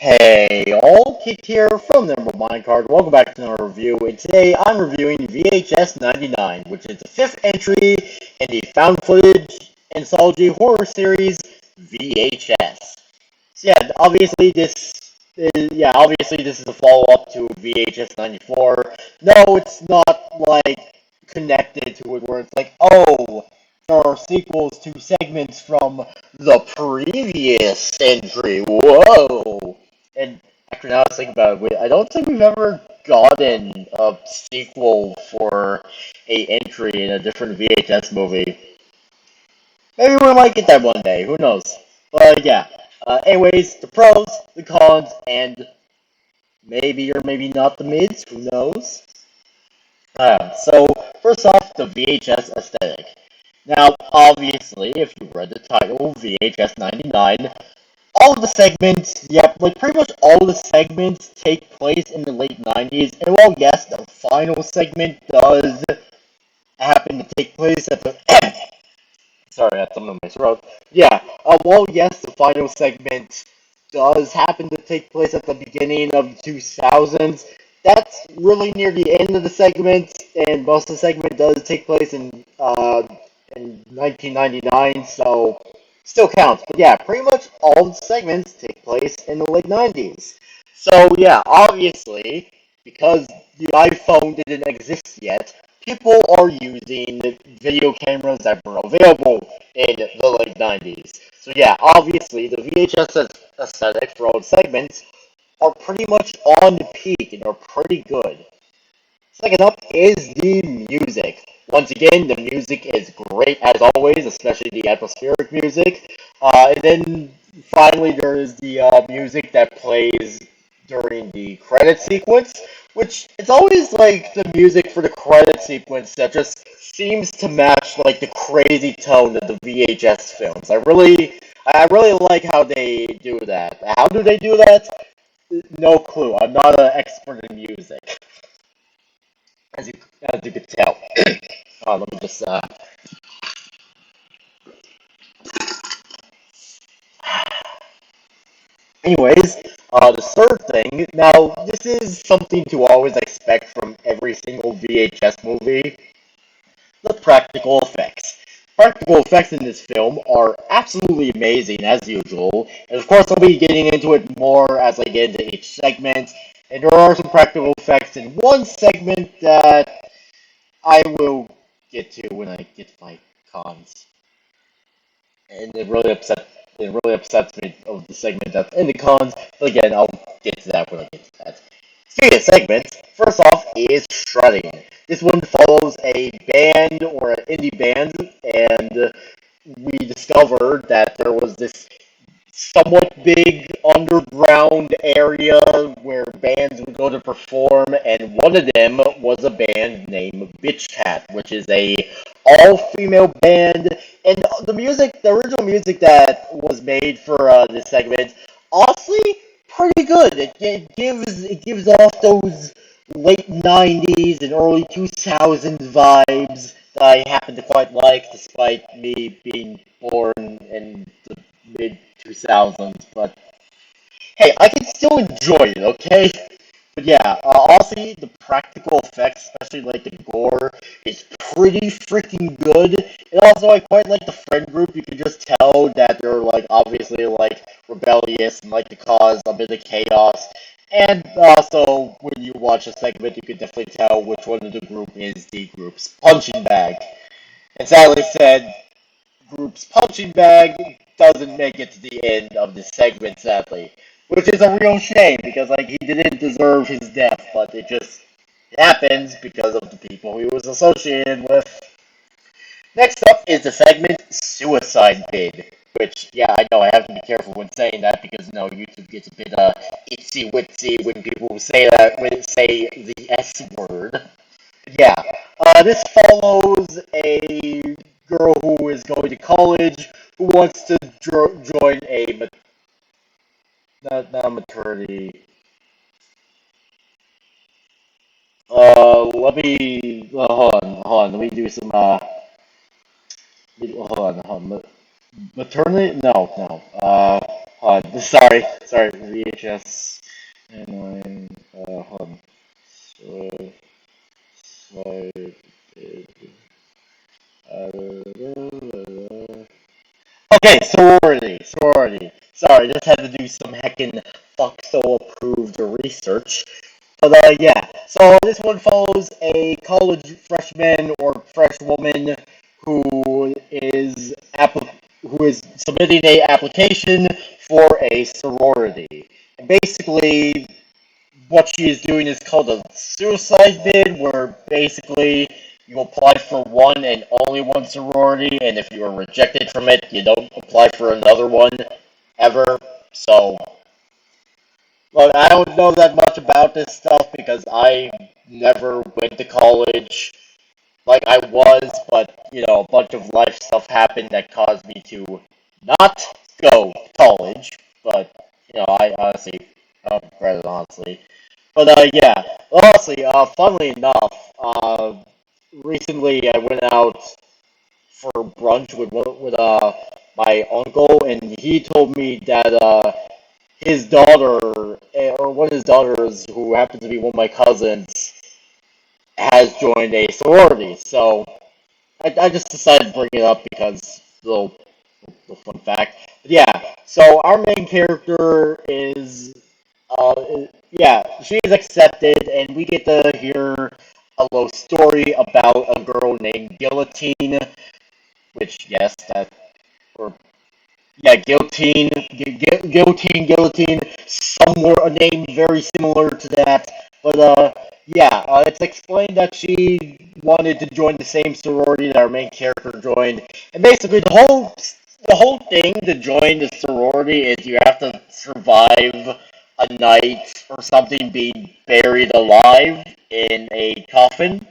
Hey, all Kit here from the Number Minecart. Welcome back to another review. And today I'm reviewing VHS 99, which is the fifth entry in the found footage anthology horror series VHS. So obviously this is a follow-up to VHS 94. No, it's not like connected to it where it's like, oh, there are sequels to segments from the previous entry. Whoa! And after now I was thinking about it, I don't think we've ever gotten a sequel for a entry in a different VHS movie. Maybe we might get that one day. Who knows? But yeah. Anyways, the pros, the cons, and maybe or maybe not the mids. Who knows? So first off, the VHS aesthetic. Now, obviously, if you read the title, VHS 99, all of the segments, yep, like pretty much all of the segments take place in the late 90s. And well, yes, the final segment does happen to take place at the sorry, that's something on my throat. Yeah, well, yes, the final segment does happen to take place at the beginning of the 2000s. That's really near the end of the segment, and most of the segment does take place in 1999, so still counts. But yeah, pretty much all the segments take place in the late 90s. So yeah, obviously, because the iPhone didn't exist yet, people are using video cameras that were available in the late 90s. So yeah, obviously the VHS aesthetic for all segments are pretty much on the peak and are pretty good. Second up is the music. Once again, the music is great as always, especially the atmospheric music. And then finally, there is the music that plays during the credit sequence, which it's always like the music for the credit sequence that just seems to match like the crazy tone of the VHS films. I really like how they do that. How do they do that? No clue. I'm not an expert in music, as you as you could tell. Let me just Anyways, the third thing. Now, this is something to always expect from every single VHS movie: the practical effects. Practical effects in this film are absolutely amazing as usual, and of course I'll be getting into it more as I get into each segment. And there are some practical effects in one segment that I will get to when I get to my cons. And it really upsets me of the segment that's in the cons. But again, I'll get to that when I get to that. Speaking of segments, first off is shredding. This one follows a band or an indie band, and we discovered that there was this somewhat big underground area where bands would go to perform, and one of them was a band named Bitch Cat, which is a all-female band. And the original music that was made for this segment, honestly, pretty good. It gives off those late '90s and early 2000s vibes that I happen to quite like, despite me being born in the mid 2000s. But hey, I can still enjoy it, okay? But yeah, honestly, the practical effects, especially like the gore, is pretty freaking good. And also, I quite like the friend group. You can just tell that they're like obviously like rebellious and like to cause a bit of chaos. And also, when you watch a segment, you can definitely tell which one of the group is the group's punching bag. And sadly said, group's punching bag doesn't make it to the end of the segment, sadly. Which is a real shame because like he didn't deserve his death, but it just happens because of the people he was associated with. Next up is the segment Suicide Bid. Which, yeah, I know I have to be careful when saying that because YouTube gets a bit itsy witsy when people say that when say the S word. Yeah, this follows a girl who is going to college who wants to join a not a maternity. Let me hold on. Let me do some hold on. Maternity? No, no. Sorry, VHS. And hold on. So, slide it. Okay, sorority. Sorry, just had to do some heckin' Foxo approved research. But yeah, so this one follows a college freshman or fresh woman who is who is submitting a application for a sorority. And basically, what she is doing is called a suicide bid, where basically you apply for one and only one sorority, and if you are rejected from it, you don't apply for another one ever. So, well, I don't know that much about this stuff because I never went to college. Like I was, but a bunch of life stuff happened that caused me to not go to college. But I honestly, rather honestly. But yeah, honestly, funnily enough, recently I went out for brunch with my uncle, and he told me that his daughter, or one of his daughters, who happens to be one of my cousins, has joined a sorority. So I just decided to bring it up because little fun fact. But yeah, so our main character is, yeah, she is accepted, and we get to hear a little story about a girl named Guillotine, which, yes, that, or, yeah, Guillotine, somewhere a name very similar to that, but, yeah, it's explained that she wanted to join the same sorority that our main character joined, and basically the whole thing to join the sorority is you have to survive a night or something being buried alive in a coffin.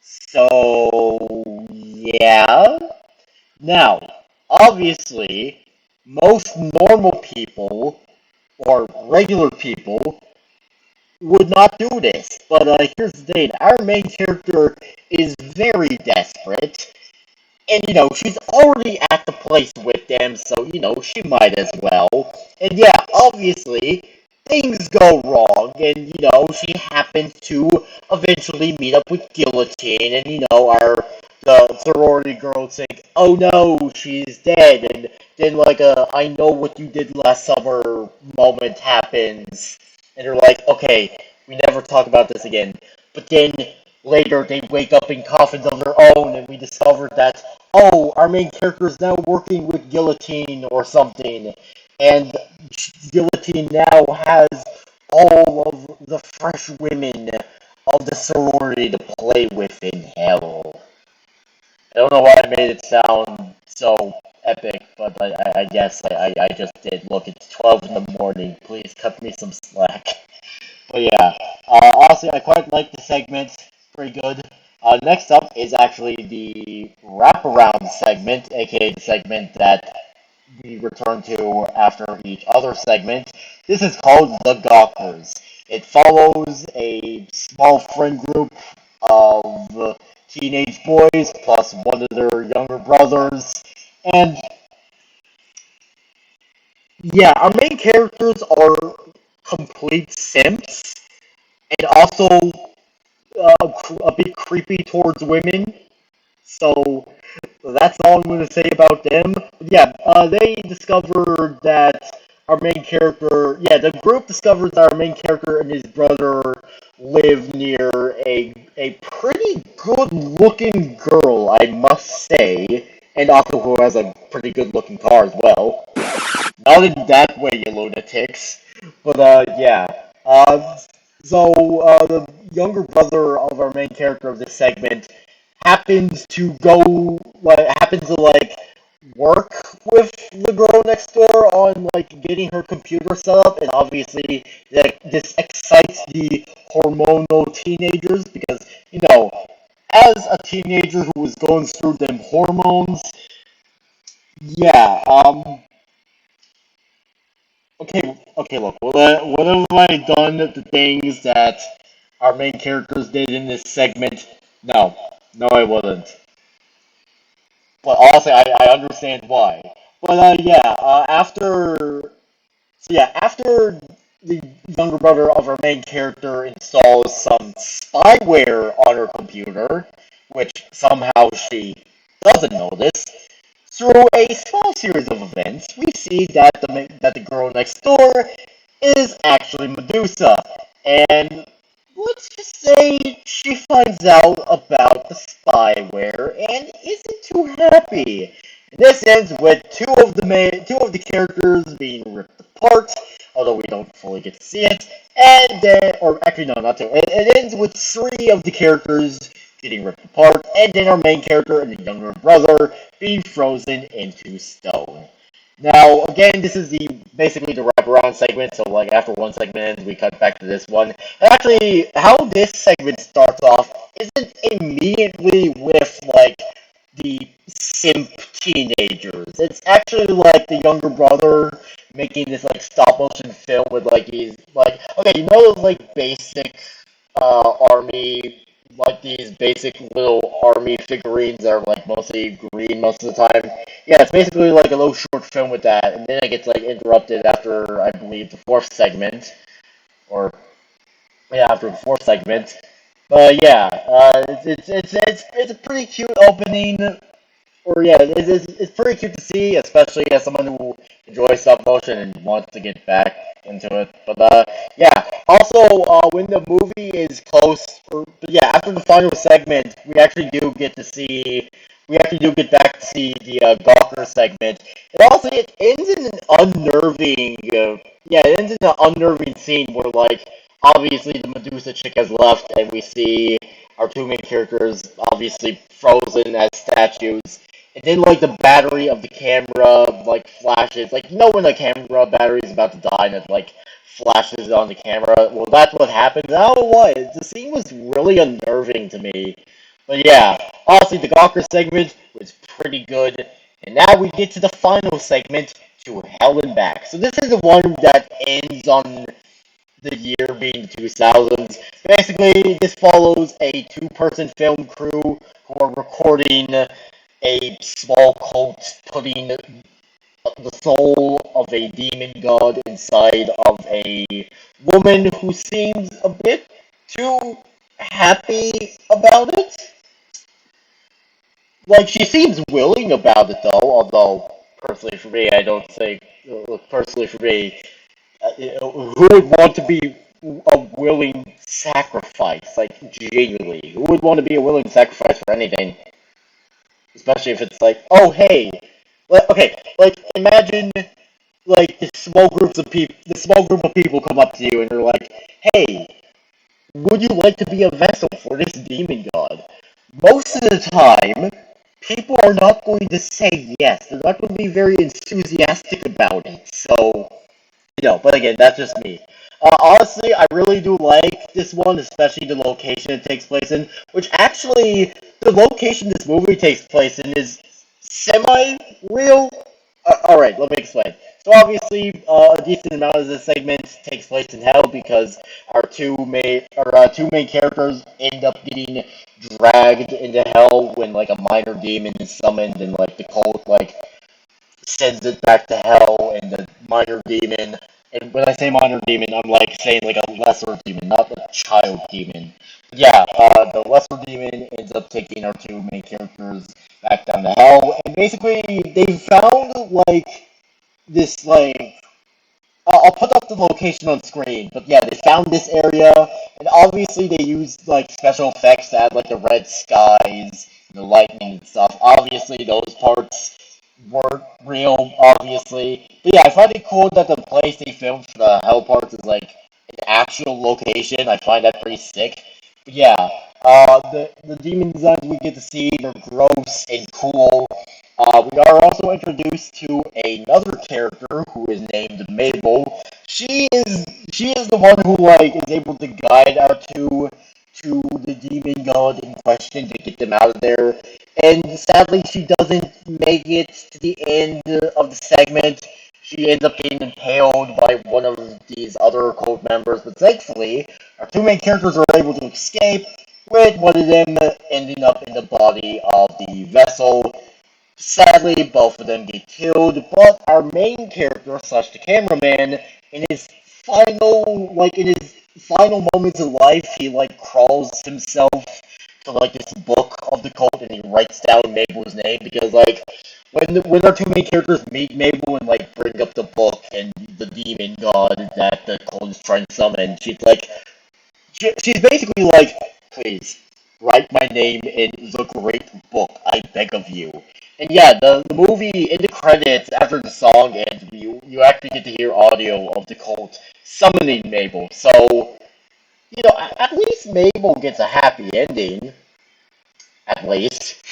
So, yeah. Now, obviously, most normal people or regular people would not do this. But here's the thing: our main character is very desperate, and she's already at the place with them, so she might as well. And yeah, obviously things go wrong, and she happens to eventually meet up with Guillotine, and our the sorority girls think, oh no, she's dead, and then like a I know what you did last summer moment happens, and they're like, okay, we never talk about this again. But then later they wake up in coffins of their own, and we discover that, oh, our main character is now working with Guillotine or something, and Guillotine now has all of the fresh women of the sorority to play with in hell. I don't know why I made it sound so epic, but I guess I just did. Look, it's 12 in the morning. Please cut me some slack. But yeah, honestly, I quite like the segment. Pretty good. Next up is actually the wraparound segment, aka the segment that we return to after each other segment. This is called The Gawkers. It follows a small friend group of teenage boys plus one of their younger brothers. And yeah, our main characters are complete simps and also a bit creepy towards women. So that's all I'm going to say about them. Yeah, they discovered that our main character, yeah, the group discovers that our main character and his brother live near a pretty good looking girl, I must say, and also who has a pretty good looking car as well. Not in that way, you lunatics. But yeah. Uh, the younger brother of our main character of this segment happens to happens to work with the girl next door on getting her computer set up, and obviously this excites the hormonal teenagers because as a teenager who was going through them hormones, yeah, okay, look, what have I done the things that our main characters did in this segment? No, no, I wouldn't. But honestly, I understand why. But yeah, after the younger brother of our main character installs some spyware on her computer, which somehow she doesn't notice, through a small series of events, we see that the girl next door is actually Medusa, and let's just say she finds out about the spyware and isn't too happy. This ends with two of the characters being ripped apart, although we don't fully get to see it. And then, or actually no, not two. It ends with three of the characters getting ripped apart, and then our main character and the younger brother being frozen into stone. Now, again, this is the basically the wraparound segment. So, like after one segment ends, we cut back to this one. And actually, how this segment starts off isn't immediately with like the simp teenagers. It's actually like the younger brother making this like stop motion film with like he's like okay, you know those like basic army like these basic little army figurines that are like mostly green most of the time. Yeah, it's basically like a little short film with that, and then it gets like interrupted after I believe the fourth segment, or yeah, after the fourth segment. But yeah, it's a pretty cute opening. Or yeah, it's pretty cute to see, especially as someone who enjoys stop motion and wants to get back into it. But yeah. Also, when the movie is close, but yeah, after the final segment, we actually do get back to see the Gawker segment. It ends in an unnerving, it ends in an unnerving scene where like obviously the Medusa chick has left, and we see our two main characters obviously frozen as statues. And then like the battery of the camera like flashes, like you know when the camera battery is about to die and it like flashes on the camera. Well, that's what happened. I don't know why. The scene was really unnerving to me. But yeah, honestly, the Gawker segment was pretty good. And now we get to the final segment, to Hell and Back. So this is the one that ends on the year being the 2000s. Basically, this follows a two-person film crew who are recording a small cult putting the soul of a demon god inside of a woman who seems a bit too happy about it. Like, she seems willing about it though, although, personally for me, I don't think, personally for me, who would want to be a willing sacrifice? Like, genuinely, who would want to be a willing sacrifice for anything? Especially if it's like, oh hey, okay, like imagine like the small group of people come up to you and they're like, hey, would you like to be a vessel for this demon god? Most of the time, people are not going to say yes. They're not going to be very enthusiastic about it. So, but again, that's just me. Honestly, I really do like this one, especially the location it takes place in, which actually, the location this movie takes place in is semi-real. Alright, let me explain. So obviously, a decent amount of this segment takes place in hell because our two main characters end up getting dragged into hell when like a minor demon is summoned and like the cult like sends it back to hell, and the minor demon. And when I say minor demon, I'm like saying like a lesser demon, not the child demon. Yeah, the lesser demon ends up taking our two main characters back down to hell, and basically they found like this like I'll put up the location on screen, but yeah, they found this area, and obviously they used like special effects to add like the red skies, the lightning and stuff. Obviously, those parts weren't real, obviously. But yeah, I find it cool that the place they filmed for the hell parts is like an actual location. I find that pretty sick. But yeah, the demon designs we get to see are gross and cool. We are also introduced to another character who is named Mabel. She is the one who like is able to guide our two to the demon god in question to get them out of there. And sadly, she doesn't make it to the end of the segment. She ends up getting impaled by one of these other cult members, but thankfully, our two main characters are able to escape, with one of them ending up in the body of the vessel. Sadly, both of them get killed, but our main character slash the cameraman, in his final moments of life, he like crawls himself to like this book of the cult, and he writes down Mabel's name because like when our two main characters meet Mabel and like bring up the book and the demon god that the cult is trying to summon, she's basically like, please, write my name in the great book, I beg of you. And yeah, the movie, in the credits, after the song ends, you actually get to hear audio of the cult summoning Mabel. So, at least Mabel gets a happy ending. At least.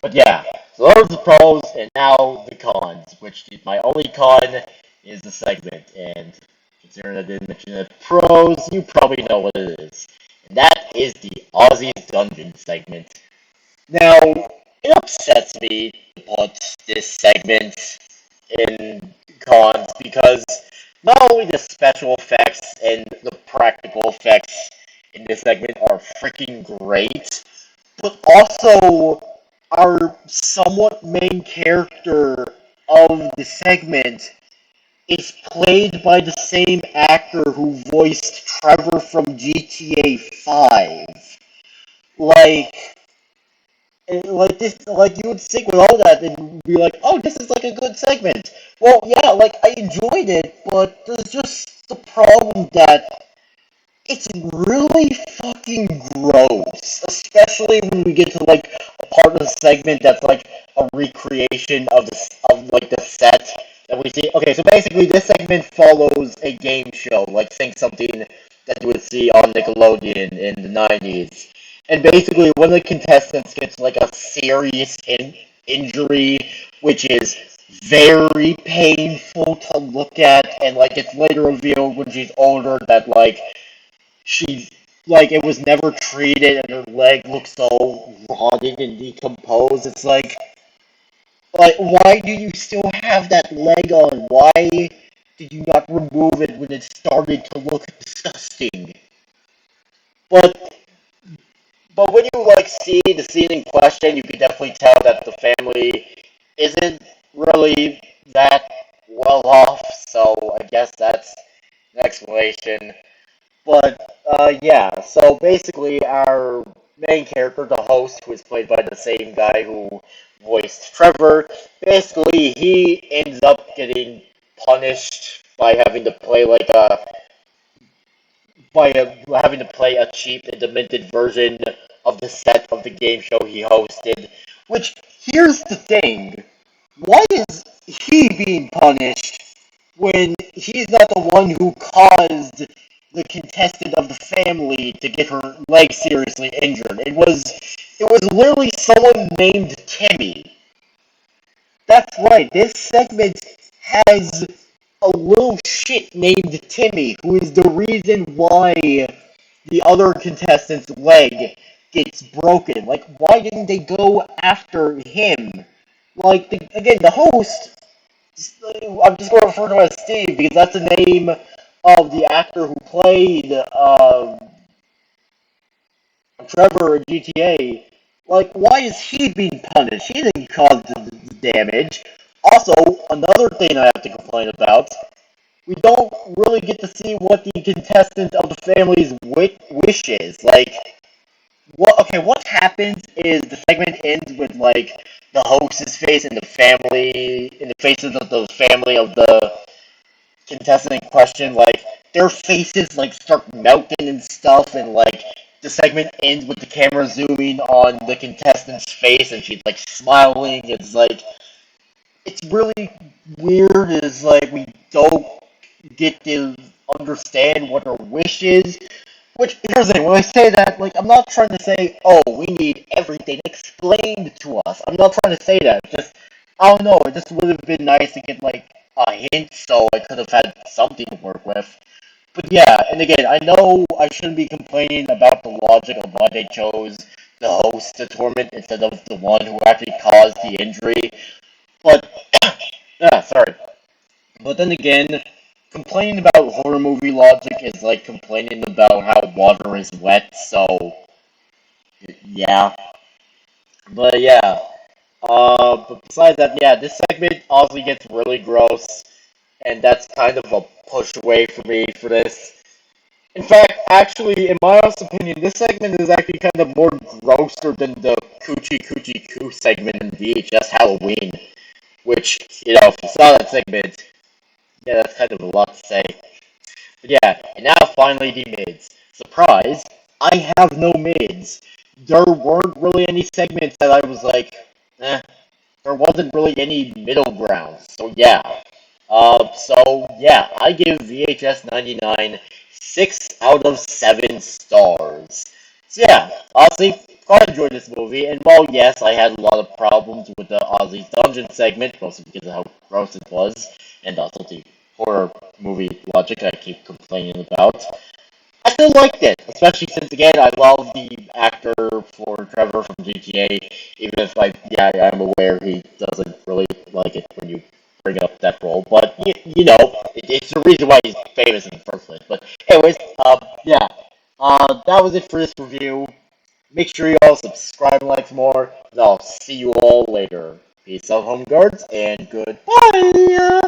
But yeah, so those are the pros, and now the cons, which is my only con is the segment. And considering I didn't mention the pros, you probably know what it is. And that is the Aussie's Dungeon segment. Now, it upsets me to put this segment in cons because not only the special effects and the practical effects in this segment are freaking great, but also our somewhat main character of the segment is played by the same actor who voiced Trevor from GTA 5. Like, like you would think with all that and be like, oh, this is like a good segment. Well, yeah, like I enjoyed it, but there's just the problem that it's really fucking gross, especially when we get to like a part of the segment that's like a recreation of like the set that we see. Okay, so basically this segment follows a game show, like think something that you would see on Nickelodeon in the 90s. And basically one of the contestants gets like a serious injury, which is very painful to look at, and like it's later revealed when she's older that like she it was never treated and her leg looks so rotted and decomposed. It's like why do you still have that leg on? Why did you not remove it when it started to look disgusting? But when you like see the scene in question, you can definitely tell that the family isn't really that well off. So I guess that's an explanation. But yeah, so basically our main character, the host, who is played by the same guy who voiced Trevor, basically he ends up getting punished by having to play having to play a cheap and demented version of the set of the game show he hosted. Which here's the thing. Why is he being punished when he's not the one who caused the contestant of the family to get her leg seriously injured? It was literally someone named Timmy. That's right, this segment has a little shit named Timmy, who is the reason why the other contestant's leg gets broken. Like, why didn't they go after him? Like, again, the host, I'm just going to refer to him as Steve because that's the name of the actor who played Trevor in GTA. Like, why is he being punished? He didn't cause the damage. Also, another thing I have to complain about, we don't really get to see what the contestant of the family's wishes. Like, what happens is the segment ends with, like, the host's face and in the faces of the family of the contestant in question, like, their faces, like, start melting and stuff, and, like, the segment ends with the camera zooming on the contestant's face, and she's, like, smiling. It's really weird, is, like, we don't get to understand what her wish is. Which, here's the thing, when I say that, like, I'm not trying to say, oh, we need everything explained to us. I'm not trying to say that. Just, I don't know, it just would have been nice to get, like, a hint so I could have had something to work with. But yeah, and again, I know I shouldn't be complaining about the logic of why they chose the host to torment instead of the one who actually caused the injury. But, yeah, sorry. But then again, complaining about horror movie logic is like complaining about how water is wet, so yeah. But yeah. But besides that, yeah, this segment honestly gets really gross, and that's kind of a push away for me for this. In fact, actually, in my honest opinion, this segment is actually kind of more grosser than the Coochie Coochie Coo segment in VHS Halloween, which, if you saw that segment, yeah, that's kind of a lot to say. But yeah, and now finally the mids. Surprise, I have no mids. There weren't really any segments that I was like, eh, there wasn't really any middle ground. So yeah. So yeah, I give VHS 99 6 out of 7 stars. So yeah, honestly, I enjoyed this movie, and while yes, I had a lot of problems with the Ozzy's Dungeon segment, mostly because of how gross it was, and also the horror movie logic I keep complaining about. I still liked it, especially since again I love the actor for Trevor from GTA. Even if yeah, I'm aware he doesn't really like it when you bring up that role, but it's the reason why he's famous in the first place. But anyways, yeah, that was it for this review. Make sure you all subscribe and like for more, and I'll see you all later. Peace out, home guards, and goodbye.